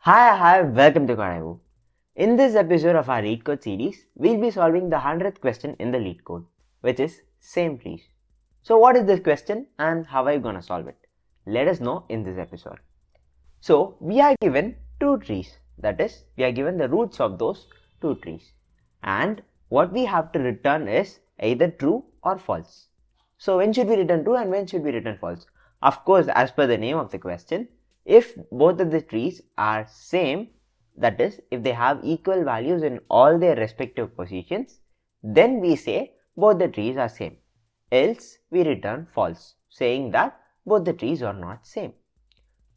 Hi, welcome to Kadavu. In this episode of our Leetcode series, we'll be solving the 100th question in the Leetcode, which is same trees. So what is this question and how are you gonna solve it? Let us know in this episode. So we are given two trees, that is, we are given the roots of those two trees. And what we have to return is either true or false. So when should we return true and when should we return false? Of course, as per the name of the question, if both of the trees are same, that is, if they have equal values in all their respective positions, then we say both the trees are same. Else we return false, saying that both the trees are not same.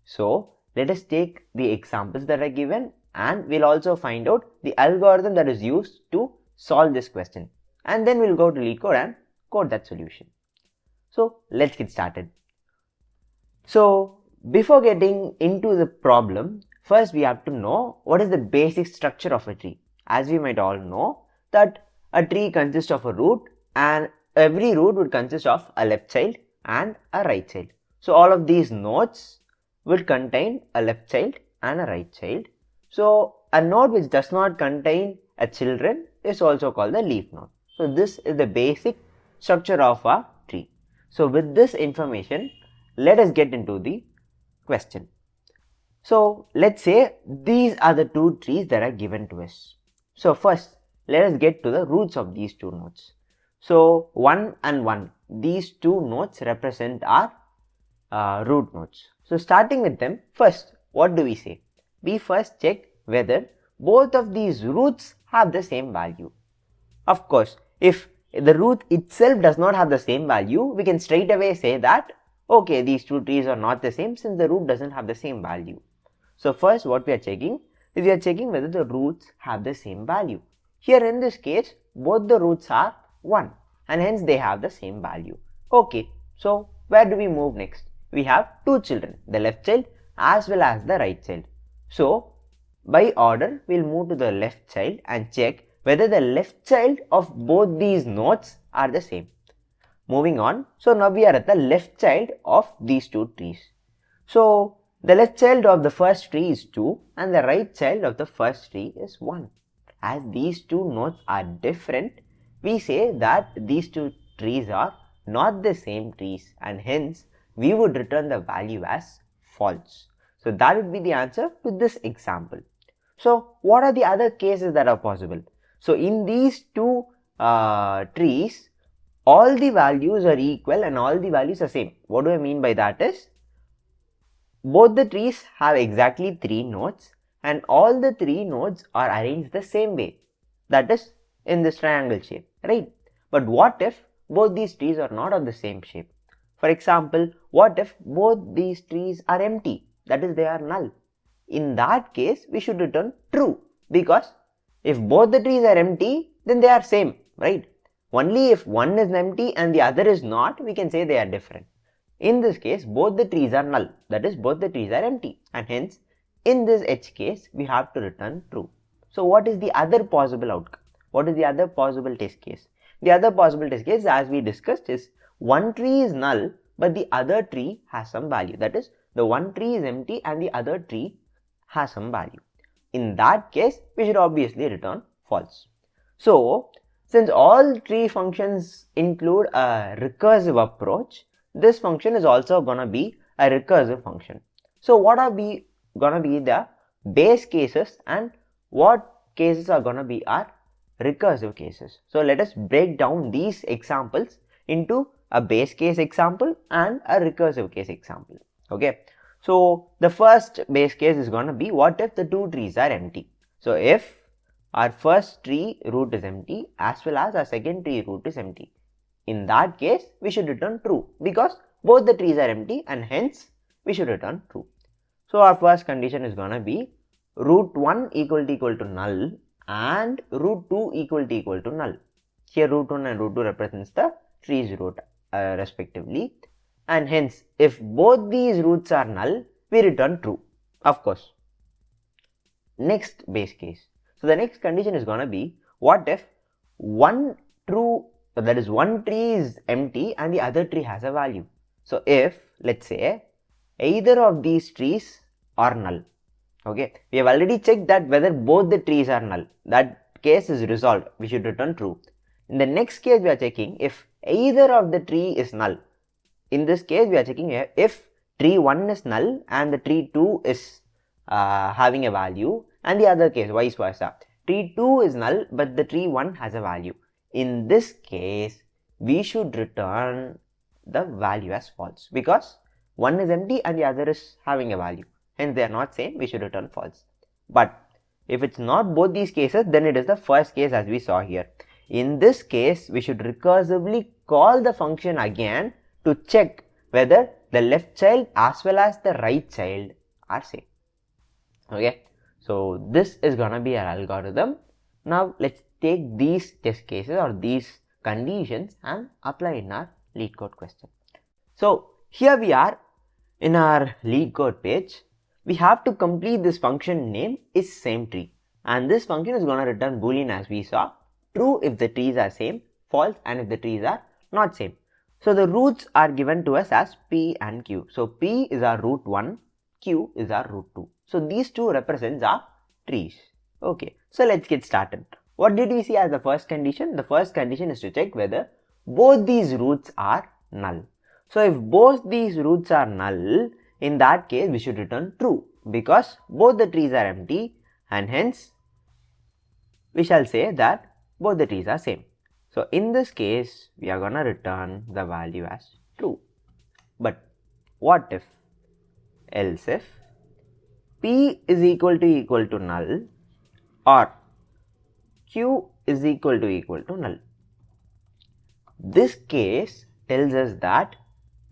So let us take the examples that are given and we'll also find out the algorithm that is used to solve this question. And then we'll go to Leetcode and code that solution. So let's get started. So before getting into the problem, first we have to know what is the basic structure of a tree. As we might all know that a tree consists of a root and every root would consist of a left child and a right child. So all of these nodes will contain a left child and a right child. So a node which does not contain a children is also called the leaf node. So this is the basic structure of a tree. So with this information, let us get into the question. So let's say these are the two trees that are given to us. So first let us get to the roots of these two nodes. So 1 and 1, these two nodes represent our root nodes. So starting with them, first what do we say? We first check whether both of these roots have the same value. Of course, if the root itself does not have the same value, we can straight away say that okay, these two trees are not the same since the root doesn't have the same value. So first what we are checking is we are checking whether the roots have the same value. Here in this case, both the roots are 1 and hence they have the same value. Okay, so where do we move next? We have two children, the left child as well as the right child. So by order, we'll move to the left child and check whether the left child of both these nodes are the same. Moving on, so now we are at the left child of these two trees. So the left child of the first tree is 2 and the right child of the first tree is 1. As these two nodes are different, we say that these two trees are not the same trees and hence we would return the value as false. So that would be the answer to this example. So what are the other cases that are possible? So in these two trees, all the values are equal and all the values are same. What do I mean by that is, both the trees have exactly 3 nodes and all the 3 nodes are arranged the same way, that is in this triangle shape, right? But what if both these trees are not of the same shape? For example, what if both these trees are empty, that is they are null? In that case, we should return true, because if both the trees are empty, then they are same, right? Only if one is empty and the other is not, we can say they are different. In this case, both the trees are null, that is both the trees are empty, and hence in this H case, we have to return true. So what is the other possible outcome? What is the other possible test case? The other possible test case, as we discussed, is one tree is null but the other tree has some value, that is the one tree is empty and the other tree has some value. In that case, we should obviously return false. So since all tree functions include a recursive approach, this function is also gonna be a recursive function. So what are gonna be the base cases and what cases are gonna be our recursive cases? So let us break down these examples into a base case example and a recursive case example. Okay, so the first base case is gonna be, what if the two trees are empty? So if our first tree root is empty as well as our second tree root is empty, in that case we should return true, because both the trees are empty and hence we should return true. So our first condition is gonna be root 1 equal to null and root 2 equal to null. Here root 1 and root 2 represents the tree's root respectively, and hence if both these roots are null, we return true, of course. Next base case. So the next condition is gonna be, what if one true, that is one tree is empty and the other tree has a value? So if, let's say, either of these trees are null, Okay, we have already checked that whether both the trees are null. That case is resolved. We should return true. In the next case, we are checking if either of the tree is null. In this case, we are checking if tree 1 is null and the tree 2 is having a value, and the other case vice versa. Tree 2 is null but the tree 1 has a value. In this case, we should return the value as false because one is empty and the other is having a value. Hence, they are not same. We should return false. But if it's not both these cases, then it is the first case as we saw here. In this case, we should recursively call the function again to check whether the left child as well as the right child are same. Okay, so this is gonna be our algorithm. Now let's take these test cases or these conditions and apply in our Leetcode question. So here we are in our Leetcode page. We have to complete this function name is same tree, and this function is gonna return boolean as we saw, true if the trees are same, false and if the trees are not same. So the roots are given to us as P and Q. So P is our root 1, Q is our root 2. So these two represents our trees. Okay, so let's get started. What did we see as the first condition? The first condition is to check whether both these roots are null. So if both these roots are null, in that case we should return true because both the trees are empty, and hence we shall say that both the trees are same. So in this case, we are gonna return the value as true. But what if, else if P is equal to null or Q is equal to null? This case tells us that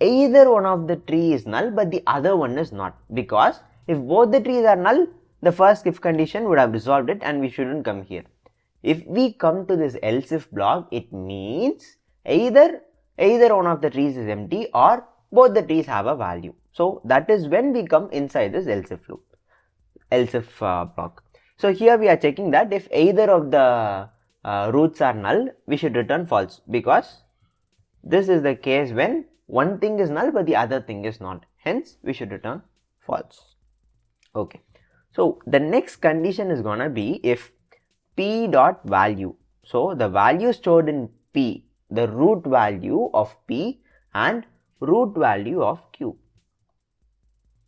either one of the tree is null but the other one is not, because if both the trees are null, the first if condition would have resolved it and we shouldn't come here. If we come to this else if block, it means either one of the trees is empty or both the trees have a value. So that is when we come inside this else if loop, else if block. So here we are checking that if either of the roots are null, we should return false because this is the case when one thing is null but the other thing is not. Hence, we should return false. Okay. So the next condition is gonna be if P dot value. So the value stored in P, the root value of P and root value of Q.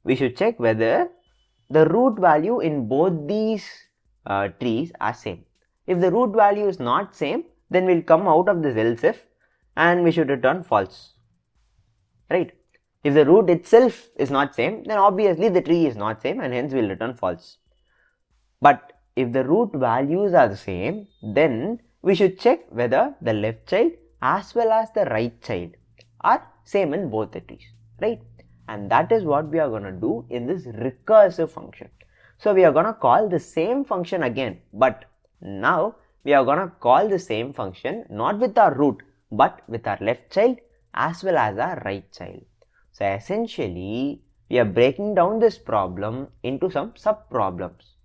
We should check whether the root value in both these trees are same. If the root value is not same, then we'll come out of this else if and we should return false. Right? If the root itself is not same, then obviously the tree is not same and hence we'll return false. But if the root values are the same, then we should check whether the left child as well as the right child are same in both the trees, right? And that is what we are going to do in this recursive function. So we are going to call the same function again, but now we are going to call the same function not with our root but with our left child as well as our right child. So essentially we are breaking down this problem into some sub problems.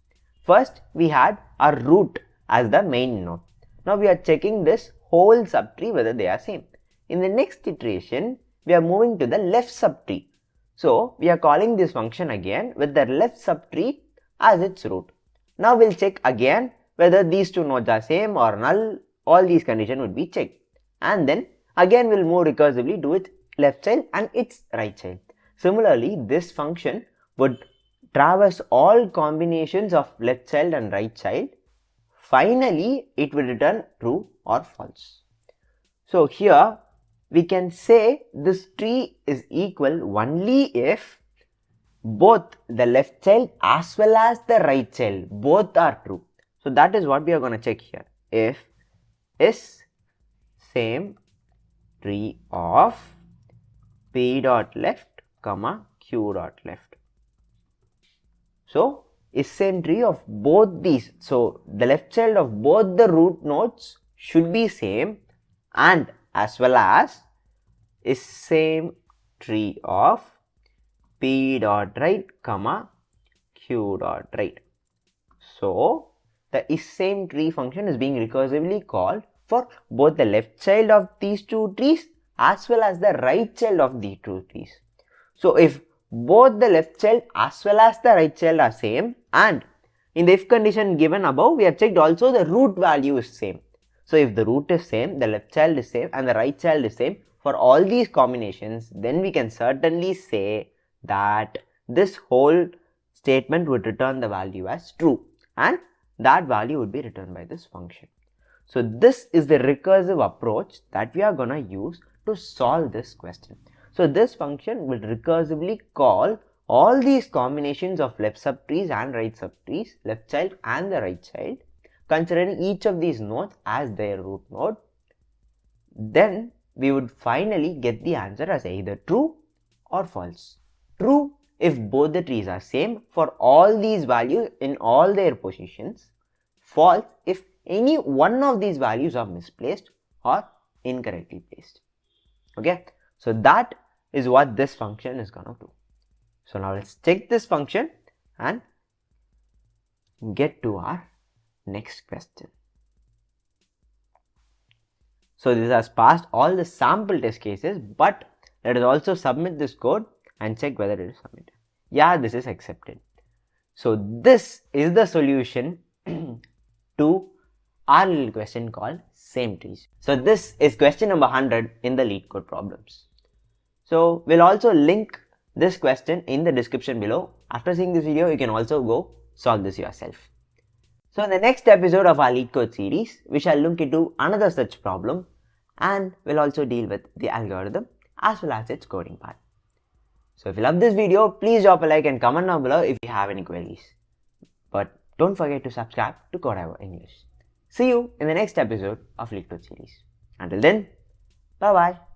First, we had our root as the main node. Now we are checking this whole subtree whether they are same. In the next iteration, we are moving to the left subtree. So we are calling this function again with the left subtree as its root. Now we'll check again whether these two nodes are same or null. All these conditions would be checked. And then again we'll move recursively to its left child and its right child. Similarly, this function would traverse all combinations of left child and right child. Finally, it will return true or false. So here we can say this tree is equal only if both the left child as well as the right child both are true. So that is what we are going to check here. If is same tree of P dot left comma Q dot left. So is same tree of both these. So the left child of both the root nodes should be same, and as well as is same tree of P dot right comma Q dot right. So the is same tree function is being recursively called for both the left child of these two trees as well as the right child of these two trees. So if both the left child as well as the right child are same, and in the if condition given above, we have checked also the root value is same. So if the root is same, the left child is same and the right child is same for all these combinations, then we can certainly say that this whole statement would return the value as true, and that value would be returned by this function. So this is the recursive approach that we are gonna use to solve this question. So this function will recursively call all these combinations of left subtrees and right subtrees, left child and the right child, considering each of these nodes as their root node. Then we would finally get the answer as either true or false. True if both the trees are same for all these values in all their positions. False if any one of these values are misplaced or incorrectly placed. Okay, so that is what this function is gonna do. So now let's check this function and get to our next question. So this has passed all the sample test cases, but let us also submit this code and check whether it is submitted. Yeah, this is accepted. So this is the solution to our little question called same trees. So this is question number 100 in the Leetcode problems. So we'll also link this question in the description below. After seeing this video, you can also go solve this yourself. So in the next episode of our Leetcode series, we shall look into another such problem, and we'll also deal with the algorithm as well as its coding part. So if you love this video, please drop a like and comment down below if you have any queries. But don't forget to subscribe to Code English. See you in the next episode of Leetcode series. Until then, bye bye.